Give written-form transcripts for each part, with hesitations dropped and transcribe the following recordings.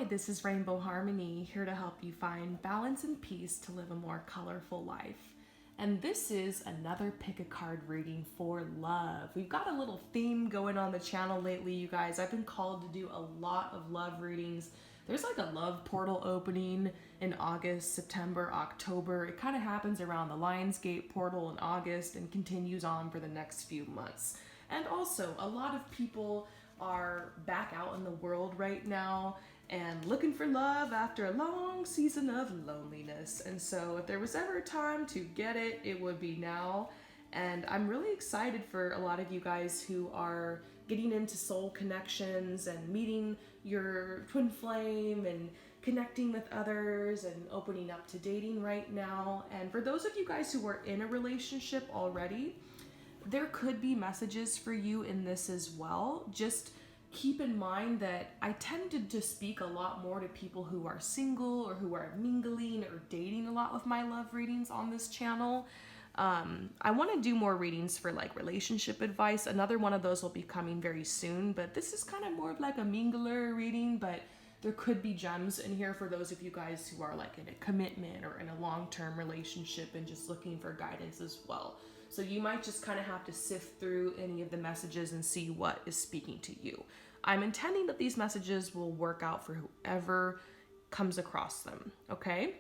this is Rainbow Harmony, here to help you find balance and peace to live a more colorful life. And this is another pick a card reading for love. We've got a little theme going on the channel lately, you guys. I've been called to do a lot of love readings. There's like a love portal opening in August, September, October. It kind of happens around the Lionsgate portal in August and continues on for the next few months. And also, a lot of people are back out in the world right now and looking for love after a long season of loneliness. And so if there was ever a time to get it, it would be now. And I'm really excited for a lot of you guys who are getting into soul connections and meeting your twin flame and connecting with others and opening up to dating right now. And for those of you guys who are in a relationship already, there could be messages for you in this as well. Just keep in mind that I tend to speak a lot more to people who are single or who are mingling or dating a lot with my love readings on this channel. I want to do more readings for like relationship advice. Another one of those will be coming very soon, but this is kind of more of like a mingler reading, but there could be gems in here for those of you guys who are like in a commitment or in a long-term relationship and just looking for guidance as well. So you might just kind of have to sift through any of the messages and see what is speaking to you. I'm intending that these messages will work out for whoever comes across them, okay?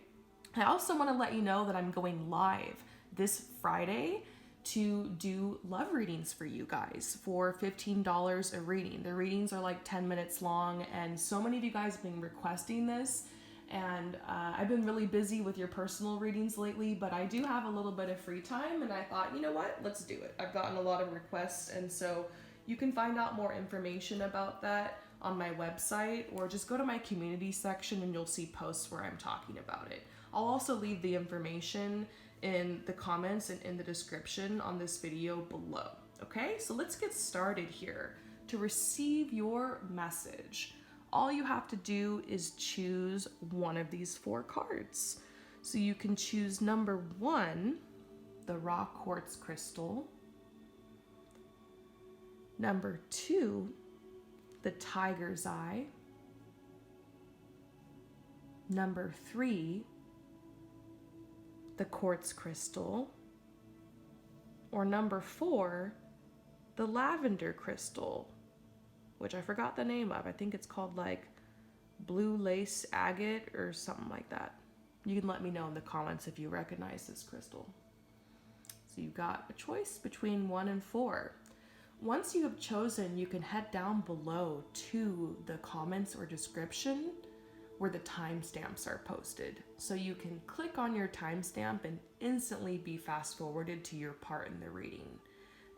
I also want to let you know that I'm going live this Friday to do love readings for you guys for $15 a reading. The readings are like 10 minutes long, and so many of you guys have been requesting this. And I've been really busy with your personal readings lately, but I do have a little bit of free time, and I thought, you know what, let's do it. I've gotten a lot of requests, and so you can find out more information about that on my website, or just go to my community section and you'll see posts where I'm talking about it. I'll also leave the information in the comments and in the description on this video below. Okay, so let's get started here. To receive your message, all you have to do is choose one of these 4 cards. So you can choose number 1, the raw quartz crystal. Number 2, the tiger's eye. Number 3, the quartz crystal. Or number 4, the lavender crystal, which I forgot the name of. I think it's called like blue lace agate or something like that. You can let me know in the comments if you recognize this crystal. So you got a choice between 1 and 4. Once you have chosen, you can head down below to the comments or description where the timestamps are posted. So you can click on your timestamp and instantly be fast forwarded to your part in the reading.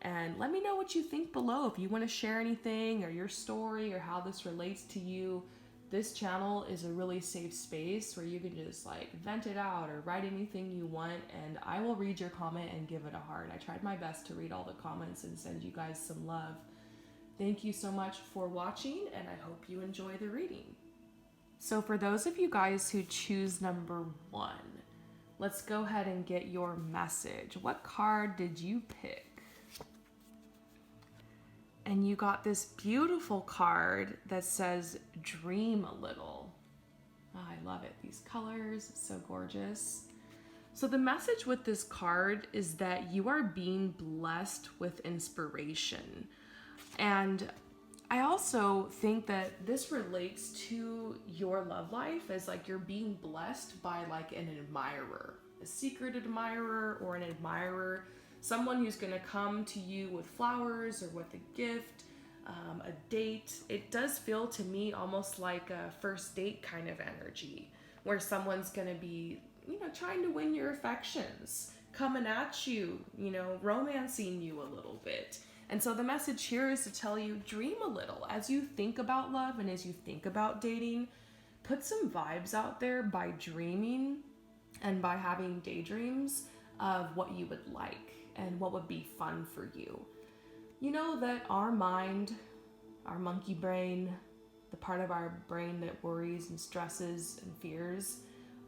And let me know what you think below. If you want to share anything or your story or how this relates to you, this channel is a really safe space where you can just like vent it out or write anything you want, and I will read your comment and give it a heart. I tried my best to read all the comments and send you guys some love. Thank you so much for watching, and I hope you enjoy the reading. So for those of you guys who choose number 1, let's go ahead and get your message. What card did you pick? And you got this beautiful card that says, dream a little. Oh, I love it. These colors, it's so gorgeous. So the message with this card is that you are being blessed with inspiration. And I also think that this relates to your love life as like you're being blessed by like an admirer, a secret admirer or an admirer. Someone who's going to come to you with flowers or with a gift, a date. It does feel to me almost like a first date kind of energy where someone's going to be, trying to win your affections, coming at you, romancing you a little bit. And so the message here is to tell you, dream a little. As you think about love and as you think about dating, put some vibes out there by dreaming and by having daydreams of what you would like and what would be fun for you. You know that our mind, our monkey brain, the part of our brain that worries and stresses and fears,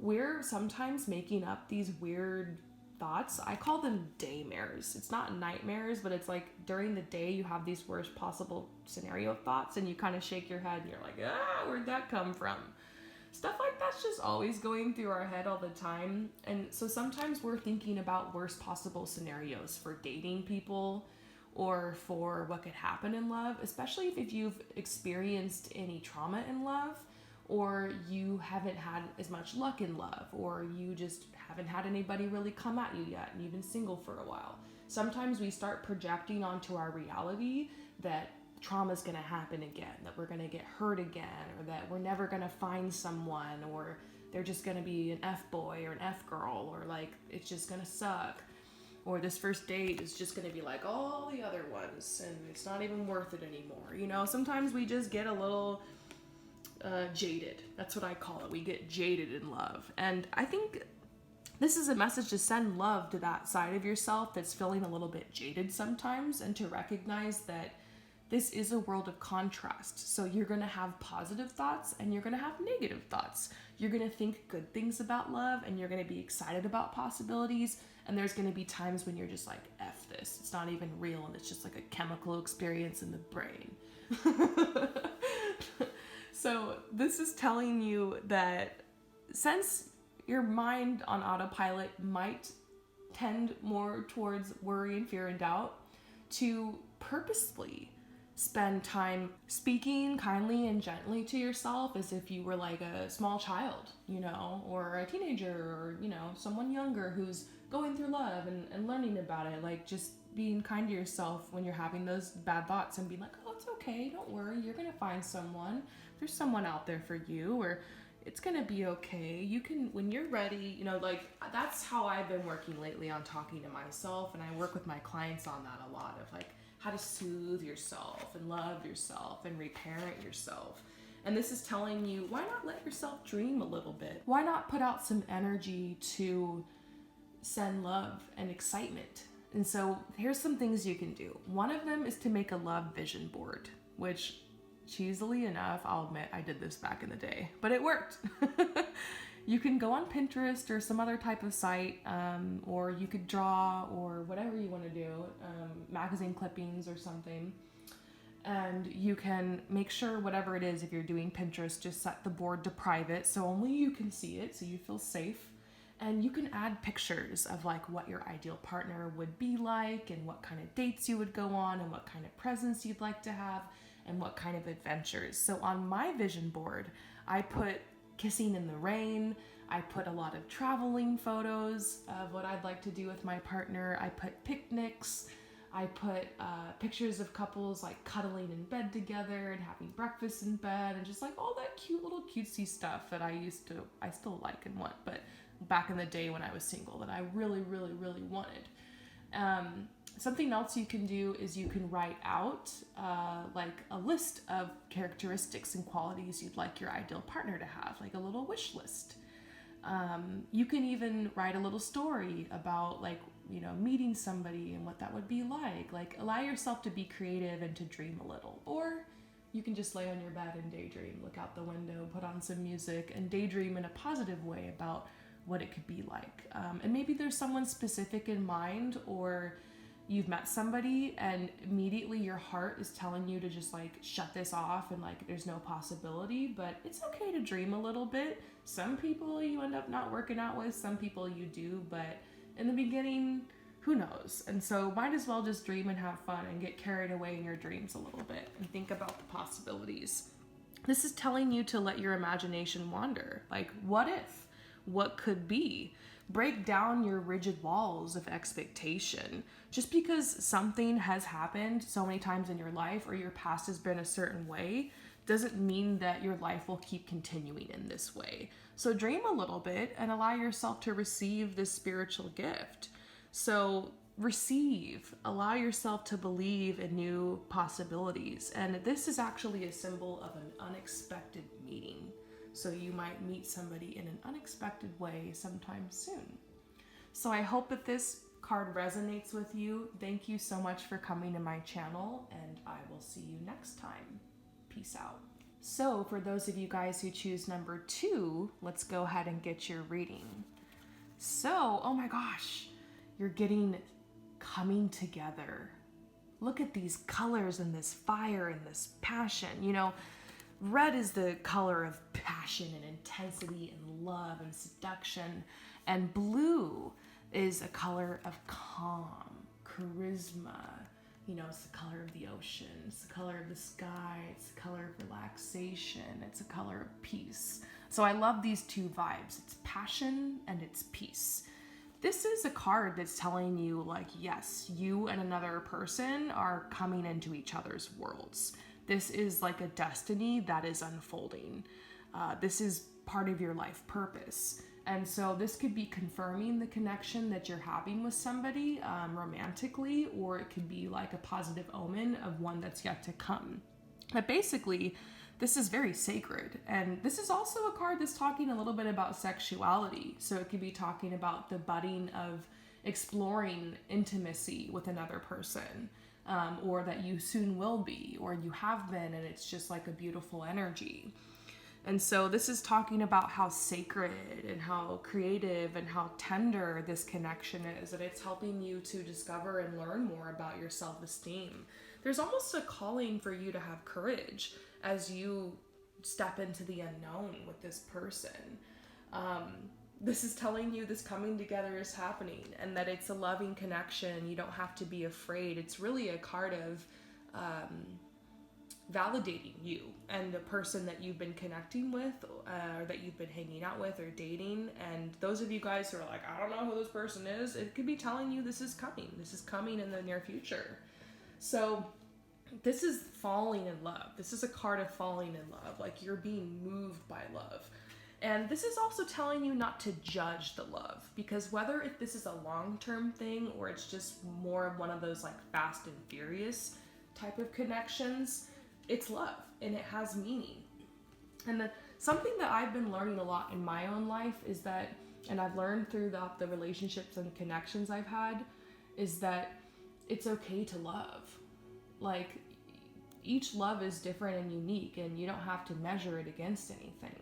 we're sometimes making up these weird thoughts. I call them daymares. It's not nightmares, but it's like during the day you have these worst possible scenario thoughts and you kind of shake your head and you're like, where'd that come from? Stuff like that's just always going through our head all the time. And so sometimes we're thinking about worst possible scenarios for dating people or for what could happen in love, especially if you've experienced any trauma in love, or you haven't had as much luck in love, or you just haven't had anybody really come at you yet and you've been single for a while. Sometimes we start projecting onto our reality that trauma is going to happen again, that we're going to get hurt again, or that we're never going to find someone, or they're just going to be an F-boy or an F-girl, or like it's just going to suck, or this first date is just going to be like all the other ones and it's not even worth it anymore. You know, sometimes we just get a little jaded. That's what I call it. We get jaded in love. And I think this is a message to send love to that side of yourself that's feeling a little bit jaded sometimes, and to recognize that this is a world of contrast. So you're going to have positive thoughts and you're going to have negative thoughts. You're going to think good things about love and you're going to be excited about possibilities. And there's going to be times when you're just like, F this. It's not even real and it's just like a chemical experience in the brain. So this is telling you that since your mind on autopilot might tend more towards worry and fear and doubt, to purposefully spend time speaking kindly and gently to yourself as if you were like a small child, you know, or a teenager, or, you know, someone younger who's going through love and learning about it. Like just being kind to yourself when you're having those bad thoughts and being like, oh, it's okay, don't worry, you're gonna find someone. There's someone out there for you, or it's gonna be okay. You can, when you're ready, you know, like that's how I've been working lately on talking to myself, and I work with my clients on that a lot, of like how to soothe yourself and love yourself and reparent yourself. And this is telling you, why not let yourself dream a little bit? Why not put out some energy to send love and excitement? And so here's some things you can do. One of them is to make a love vision board, which cheesily enough, I'll admit I did this back in the day, but it worked. You can go on Pinterest or some other type of site, or you could draw or whatever you want to do, magazine clippings or something. And you can make sure whatever it is, if you're doing Pinterest, just set the board to private so only you can see it, so you feel safe. And you can add pictures of like what your ideal partner would be like, and what kind of dates you would go on, and what kind of presents you'd like to have, and what kind of adventures. So on my vision board, I put kissing in the rain. I put a lot of traveling photos of what I'd like to do with my partner. I put picnics. I put pictures of couples like cuddling in bed together and having breakfast in bed, and just like all that cute little cutesy stuff that I still like and want, but back in the day when I was single, that I really, really, really wanted. Something else you can do is you can write out like a list of characteristics and qualities you'd like your ideal partner to have, like a little wish list. You can even write a little story about like, you know, meeting somebody and what that would be like. Like allow yourself to be creative and to dream a little. Or you can just lay on your bed and daydream, look out the window, put on some music and daydream in a positive way about what it could be like. And maybe there's someone specific in mind, or you've met somebody and immediately your heart is telling you to just like shut this off and like there's no possibility, but it's okay to dream a little bit. Some people you end up not working out with, some people you do, but in the beginning, who knows? And so might as well just dream and have fun and get carried away in your dreams a little bit and think about the possibilities. This is telling you to let your imagination wander. Like, what if? What could be? Break down your rigid walls of expectation. Just because something has happened so many times in your life, or your past has been a certain way, doesn't mean that your life will keep continuing in this way. So dream a little bit and allow yourself to receive this spiritual gift. So receive, allow yourself to believe in new possibilities. And this is actually a symbol of an unexpected meeting. So you might meet somebody in an unexpected way sometime soon. So I hope that this card resonates with you. Thank you so much for coming to my channel, and I will see you next time. Peace out. So for those of you guys who choose number 2, let's go ahead and get your reading. So, oh my gosh, you're getting coming together. Look at these colors and this fire and this passion. You know, red is the color of passion and intensity and love and seduction. And blue is a color of calm, charisma. You know, it's the color of the ocean, it's the color of the sky, it's the color of relaxation, it's a color of peace. So I love these two vibes. It's passion and it's peace. This is a card that's telling you, like, yes, you and another person are coming into each other's worlds. This is like a destiny that is unfolding. This is part of your life purpose. And so this could be confirming the connection that you're having with somebody romantically, or it could be like a positive omen of one that's yet to come. But basically, this is very sacred. And this is also a card that's talking a little bit about sexuality. So it could be talking about the budding of exploring intimacy with another person, or that you soon will be, or you have been, and it's just like a beautiful energy. And so this is talking about how sacred and how creative and how tender this connection is, and it's helping you to discover and learn more about your self-esteem. There's almost a calling for you to have courage as you step into the unknown with this person. This is telling you this coming together is happening and that it's a loving connection. You don't have to be afraid. It's really a card of validating you and the person that you've been connecting with, or that you've been hanging out with or dating. And those of you guys who are like, I don't know who this person is, it could be telling you this is coming in the near future. So this is falling in love. This is a card of falling in love, like you're being moved by love. And this is also telling you not to judge the love, because whether if this is a long-term thing or it's just more of one of those like fast and furious type of connections, it's love and it has meaning. And something that I've been learning a lot in my own life is that, and I've learned throughout the relationships and connections I've had, is that it's okay to love. Like, each love is different and unique, and you don't have to measure it against anything.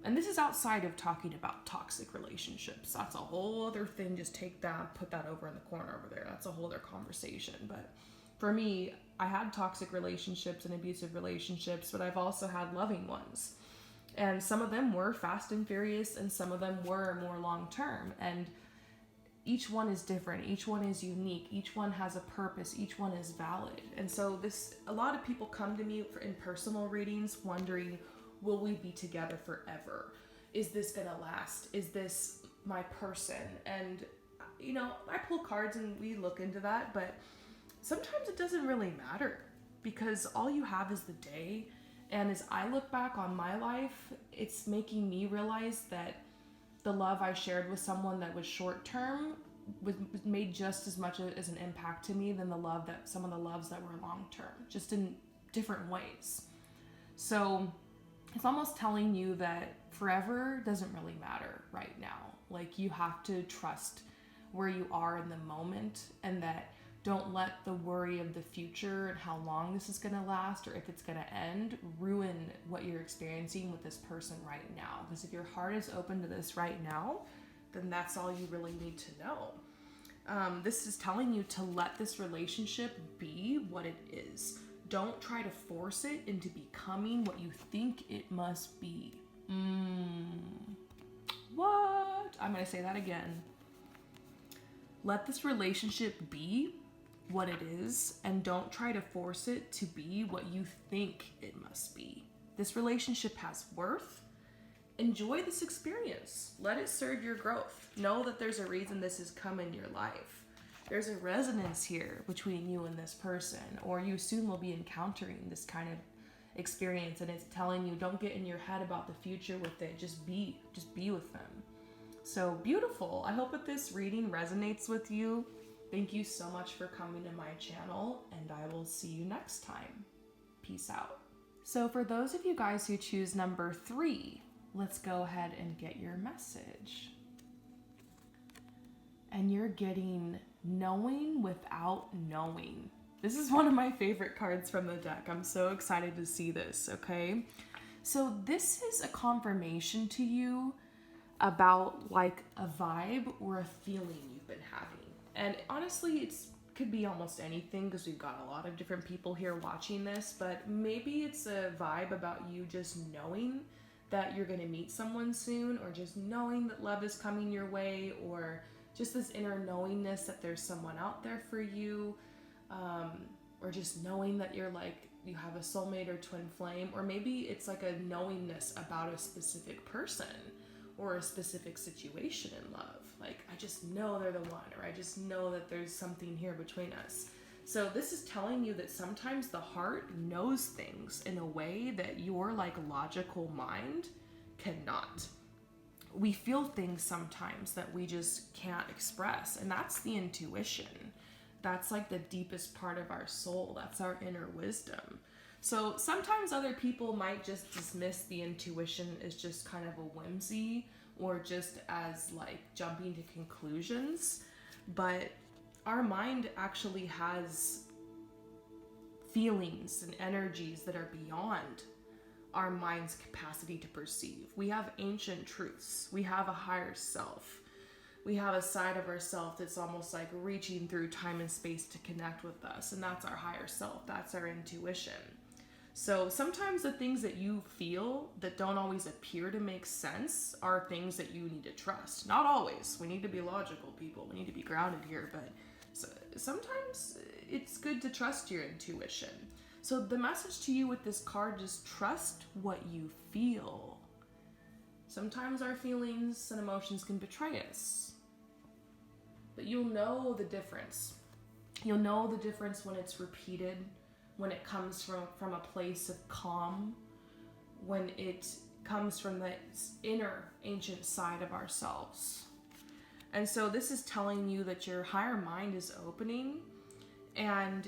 And this is outside of talking about toxic relationships. That's a whole other thing. Just take that, put that over in the corner over there. That's a whole other conversation. But for me, I had toxic relationships and abusive relationships, but I've also had loving ones. And some of them were fast and furious, and some of them were more long-term. And each one is different. Each one is unique. Each one has a purpose. Each one is valid. And so a lot of people come to me in personal readings wondering, will we be together forever? Is this gonna last? Is this my person? And, you know, I pull cards and we look into that, but sometimes it doesn't really matter, because all you have is the day. And as I look back on my life, it's making me realize that the love I shared with someone that was short term was made just as much as an impact to me than some of the loves that were long term, just in different ways. So it's almost telling you that forever doesn't really matter right now. Like, you have to trust where you are in the moment, and that don't let the worry of the future and how long this is going to last or if it's going to end ruin what you're experiencing with this person right now. Because if your heart is open to this right now, then that's all you really need to know. This is telling you to let this relationship be what it is. Don't try to force it into becoming what you think it must be. What? I'm going to say that again. Let this relationship be what it is, and don't try to force it to be what you think it must be. This relationship has worth. Enjoy this experience. Let it serve your growth. Know that there's a reason this has come in your life. There's a resonance here between you and this person, or you soon will be encountering this kind of experience, and it's telling you, don't get in your head about the future with it. Just be with them. So beautiful. I hope that this reading resonates with you. Thank you so much for coming to my channel, and I will see you next time. Peace out. So for those of you guys who choose number 3, let's go ahead and get your message. And you're getting knowing without knowing. This is one of my favorite cards from the deck. I'm so excited to see this, okay? So this is a confirmation to you about like a vibe or a feeling you've been having. And honestly, could be almost anything because we've got a lot of different people here watching this, but maybe it's a vibe about you just knowing that you're going to meet someone soon, or just knowing that love is coming your way, or just this inner knowingness that there's someone out there for you, or just knowing that you're like, you have a soulmate or twin flame, or maybe it's like a knowingness about a specific person or a specific situation in love. Like, I just know they're the one, or I just know that there's something here between us. So this is telling you that sometimes the heart knows things in a way that your like logical mind cannot. We feel things sometimes that we just can't express, and that's the intuition. That's like the deepest part of our soul. That's our inner wisdom. So sometimes other people might just dismiss the intuition as just kind of a whimsy, or just as like jumping to conclusions. But our mind actually has feelings and energies that are beyond our mind's capacity to perceive. We have ancient truths. We have a higher self. We have a side of ourself that's almost like reaching through time and space to connect with us. And that's our higher self. That's our intuition. So sometimes the things that you feel that don't always appear to make sense are things that you need to trust. Not always. We need to be logical, people. We need to be grounded here. But sometimes it's good to trust your intuition. So the message to you with this card is trust what you feel. Sometimes our feelings and emotions can betray us. But you'll know the difference. You'll know the difference when it's repeated, when it comes from a place of calm, when it comes from the inner ancient side of ourselves. And so this is telling you that your higher mind is opening, and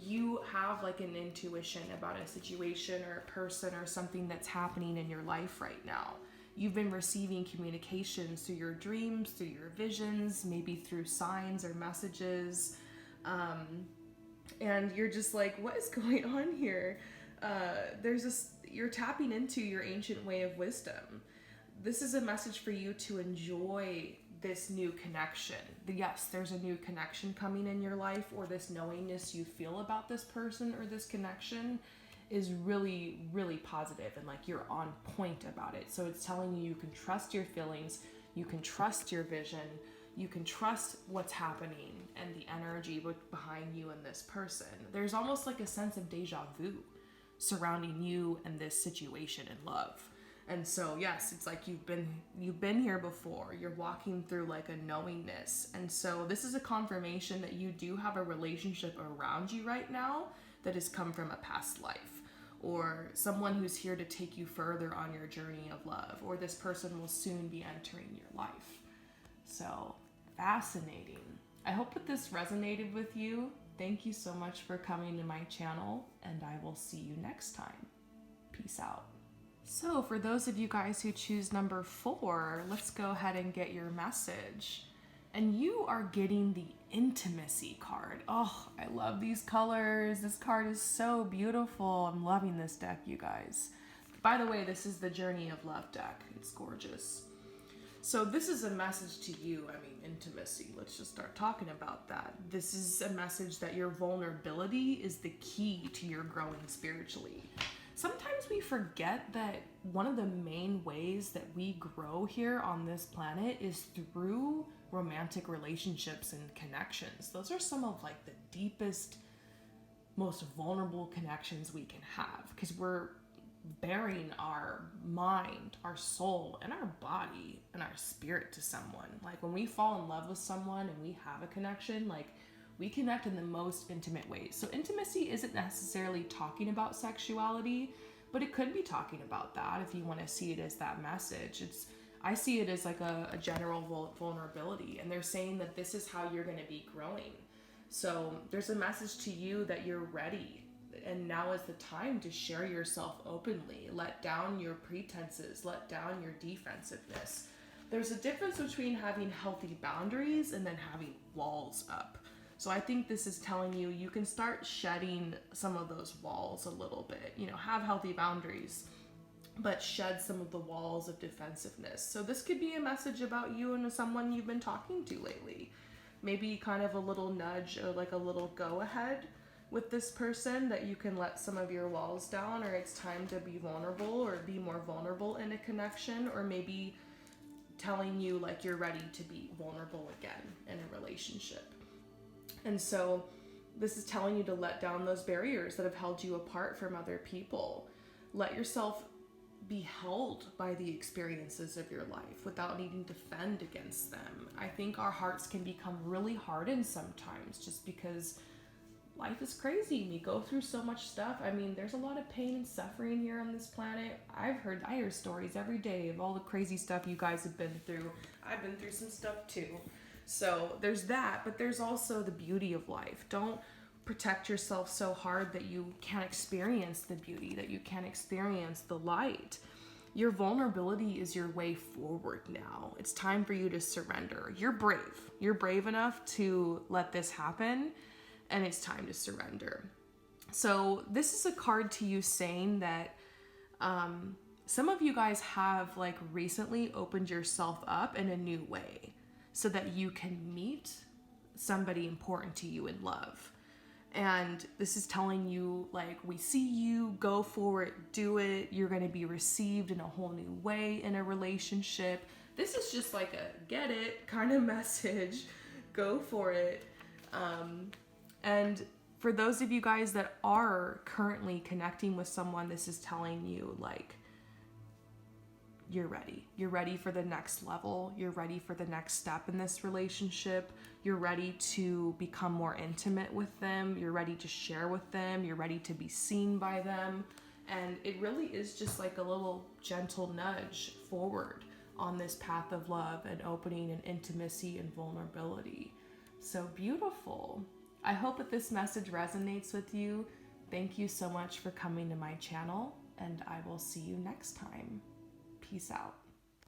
you have like an intuition about a situation or a person or something that's happening in your life right now. You've been receiving communications through your dreams, through your visions, maybe through signs or messages. And you're just like, what is going on here? You're tapping into your ancient way of wisdom. This is a message for you to enjoy this new connection. Yes, there's a new connection coming in your life, or this knowingness you feel about this person or this connection is really, really positive, and like you're on point about it. So it's telling you can trust your feelings, you can trust your vision, you can trust what's happening and the energy behind you and this person. There's almost like a sense of deja vu surrounding you and this situation in love. And so yes, it's like you've been here before. You're walking through like a knowingness. And so this is a confirmation that you do have a relationship around you right now that has come from a past life, or someone who's here to take you further on your journey of love, or this person will soon be entering your life. So fascinating. I hope that this resonated with you. Thank you so much for coming to my channel, and I will see you next time. Peace out. So for those of you guys who choose number 4, let's go ahead and get your message. And you are getting the intimacy card. Oh, I love these colors. This card is so beautiful. I'm loving this deck, you guys. By the way, this is the Journey of Love deck. It's gorgeous. So this is a message to you. I mean, intimacy. Let's just start talking about that. This is a message that your vulnerability is the key to your growing spiritually. Sometimes we forget that one of the main ways that we grow here on this planet is through romantic relationships and connections. Those are some of like the deepest, most vulnerable connections we can have, because we're bearing our mind, our soul, and our body and our spirit to someone. Like when we fall in love with someone and we have a connection, like we connect in the most intimate ways. So intimacy isn't necessarily talking about sexuality, but it could be talking about that if you want to see it as that message. I see it as like a general vulnerability, and they're saying that this is how you're going to be growing. So there's a message to you that you're ready, and now is the time to share yourself openly. Let down your pretenses, let down your defensiveness. There's a difference between having healthy boundaries and then having walls up. So I think this is telling you you can start shedding some of those walls a little bit. You know, have healthy boundaries, but shed some of the walls of defensiveness. So this could be a message about you and someone you've been talking to lately. maybe kind of a little nudge or like a little go ahead with this person that you can let some of your walls down, or it's time to be vulnerable or be more vulnerable in a connection, or maybe telling you like you're ready to be vulnerable again in a relationship. And so this is telling you to let down those barriers that have held you apart from other people. Let yourself be held by the experiences of your life without needing to fend against them. I think our hearts can become really hardened sometimes just because life is crazy. We go through so much stuff. I mean, there's a lot of pain and suffering here on this planet. I hear stories every day of all the crazy stuff you guys have been through. I've been through some stuff too. So there's that, but there's also the beauty of life. Don't protect yourself so hard that you can't experience the beauty, that you can't experience the light. Your vulnerability is your way forward now. It's time for you to surrender. You're brave. You're brave enough to let this happen, and it's time to surrender. So this is a card to you saying that some of you guys have like recently opened yourself up in a new way so that you can meet somebody important to you in love. And this is telling you, like, we see you, go for it, do it. You're going to be received in a whole new way in a relationship. This is just like a get it kind of message. Go for it. And for those of you guys that are currently connecting with someone, this is telling you, like, you're ready. You're ready for the next level. You're ready for the next step in this relationship. You're ready to become more intimate with them. You're ready to share with them. You're ready to be seen by them. And it really is just like a little gentle nudge forward on this path of love and opening and intimacy and vulnerability. So beautiful. I hope that this message resonates with you. Thank you so much for coming to my channel, and I will see you next time. Peace out.